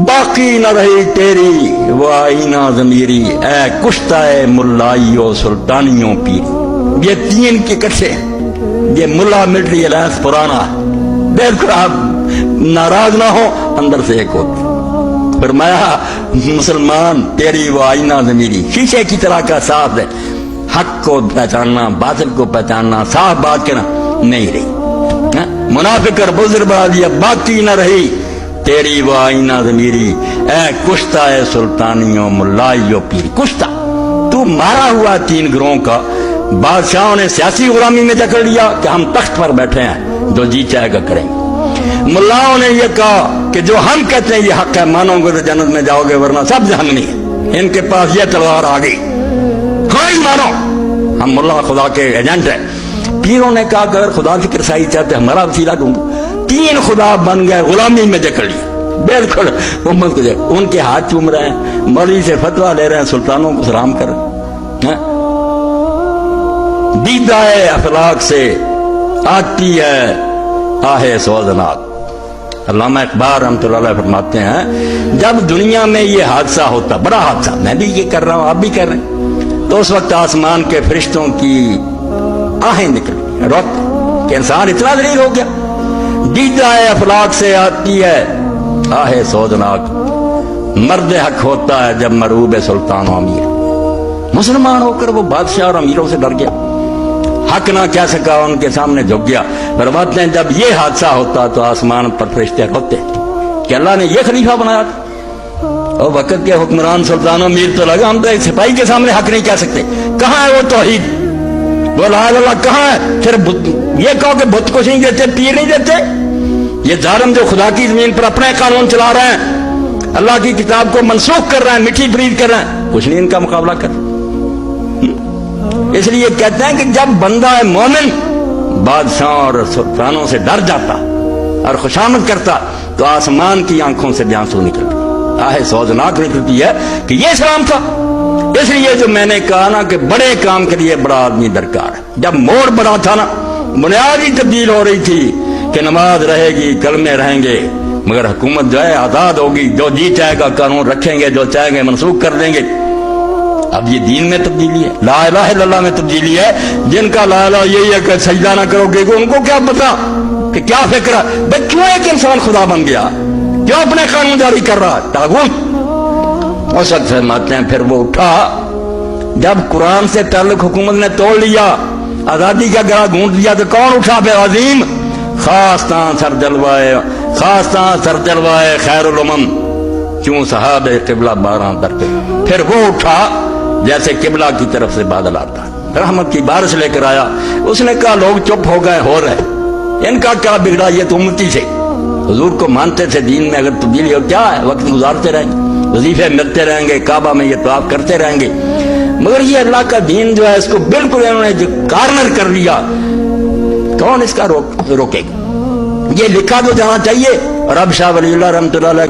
باقی نہ رہی تیری وہ آئینہ ضمیری، اے کشتہ ملائیو سلطانیوں پیری۔ یہ تین کے کٹھے، یہ ملا ملٹری الائنس پرانا بالکل، آپ ناراض نہ ہو اندر سے ایک ہوتی۔ فرمایا مسلمان تیری وہ آئینہ ضمیری شیشے کی طرح کا صاف ہے، حق کو پہچاننا باطل کو پہچاننا صاف بات کہنا نہیں رہی۔ منافق اور بزرگ بڑھا دیا، باقی نہ رہی تیری وہ آئینہ ضمیری، اے کشتہ سلطانیوں ملائیو پیری۔ کشتہ تو مارا ہوا تین گروہوں کا، بادشاہوں نے سیاسی غلامی میں جکڑ لیا کہ ہم تخت پر بیٹھے ہیں جو جی چاہے گا کریں گے۔ ملاؤں نے یہ کہا کہ جو ہم کہتے ہیں یہ حق ہے، مانو گے تو جنت میں جاؤ گے ورنہ سب جہنمی ہے۔ ان کے پاس یہ تلوار آ گئی، کوئی مانو ہم ملا خدا کے ایجنٹ ہیں۔ پیروں نے کہا کہ اگر خدا کی رسائی چاہتے ہمارا وسیلہ ڈھونڈو۔ تین خدا بن گئے، غلامی میں جکڑ لیا بالکل امت کو۔ ان کے ہاتھ چوم رہے ہیں، مولوی سے فتویٰ لے رہے ہیں، سلطانوں کو سلام کر رہے ہیں۔ دیدائے افلاک سے آتی ہے آہ سوزناک۔ علامہ اقبال رحمۃ اللہ علیہ فرماتے ہیں جب دنیا میں یہ حادثہ ہوتا، بڑا حادثہ، میں بھی یہ کر رہا ہوں آپ بھی کر رہے ہیں، تو اس وقت آسمان کے فرشتوں کی آہیں نکل روک کہ انسان اتنا ذلیل ہو گیا۔ دیدائے افلاک سے آتی ہے آہ سوزناک، مرد حق ہوتا ہے جب مرعوب سلطان و امیر۔ مسلمان ہو کر وہ بادشاہ اور امیروں سے ڈر گیا، حق نہ کہہ سکا، ان کے سامنے جھک گیا۔ فرماتے ہیں جب یہ حادثہ ہوتا تو آسمان پر فرشتے روتے کہ اللہ نے یہ خلیفہ بنایا تھا۔ اور وقت کے حکمران سلطان و امیر تو لگا ہم تو ایک سپاہی کے سامنے حق نہیں کہہ سکتے، کہاں ہے وہ توحید، وہ لا الہ الا اللہ کہاں ہے؟ پھر یہ کہو کہ بت کو نہیں دیتے، پیر نہیں دیتے۔ یہ ظالم جو خدا کی زمین پر اپنے قانون چلا رہے ہیں، اللہ کی کتاب کو منسوخ کر رہے ہیں، مٹی برید کر رہے ہیں، کچھ نہیں ان کا مقابلہ کر۔ اس لیے کہتے ہیں کہ جب بندہ ہے مومن بادشاہوں اور سلطانوں سے ڈر جاتا اور خوشامد کرتا تو آسمان کی آنکھوں سے بھی آنسو نکلتے، آہ سوزناک نکلتی ہے کہ یہ سلام تھا۔ اس لیے جو میں نے کہا نا کہ بڑے کام کے لیے بڑا آدمی درکار ہے، جب موڑ بڑا تھا نا، بنیاد ہی تبدیل ہو رہی تھی کہ نماز رہے گی، کلمے رہیں گے، مگر حکومت جو ہے آزاد ہوگی، جو جی چاہے گا قانون رکھیں گے، جو چاہیں گے منسوخ کر دیں گے۔ اب یہ دین میں تبدیلی ہے، لا الہ الا اللہ میں تبدیلی ہے۔ جن کا لا الہ یہی ہے کہ سجدہ نہ کرو گے، ان کو کیا پتا کہ کیا فکر ہے؟ بھائی کیوں ایک انسان خدا بن گیا، کیوں اپنے قانون جاری کر رہا ہے؟ طاغوت۔ اس وقت فرماتے ہیں پھر وہ اٹھا جب قرآن سے تعلق حکومت نے توڑ لیا، آزادی کا گلا گھونٹ دیا، تو کون اٹھا پھر؟ عظیم خاصتاں سر جلوائے خیر الامم کیوں صحاب قبلہ بارہ در پہ۔ پھر وہ اٹھا جیسے قبلہ کی طرف سے بادل آتا، رحمت کی بارش لے کر آیا۔ اس نے کہا لوگ چپ ہو گئے، ہو رہے، ان کا کیا بگڑا، یہ تو امتی سے حضور کو مانتے تھے، دین میں اگر تبدیلی ہو کیا ہے، وقت گزارتے رہیں گے، وظیفے ملتے رہیں گے، کعبہ میں یہ طواف کرتے رہیں گے، مگر یہ اللہ کا دین جو ہے اس کو بالکل انہوں نے کارنر کر لیا، کون اس کا روکے گا؟ یہ لکھا تو جانا چاہیے۔ اور اب شاہ ولی اللہ رحمۃ اللہ علیہ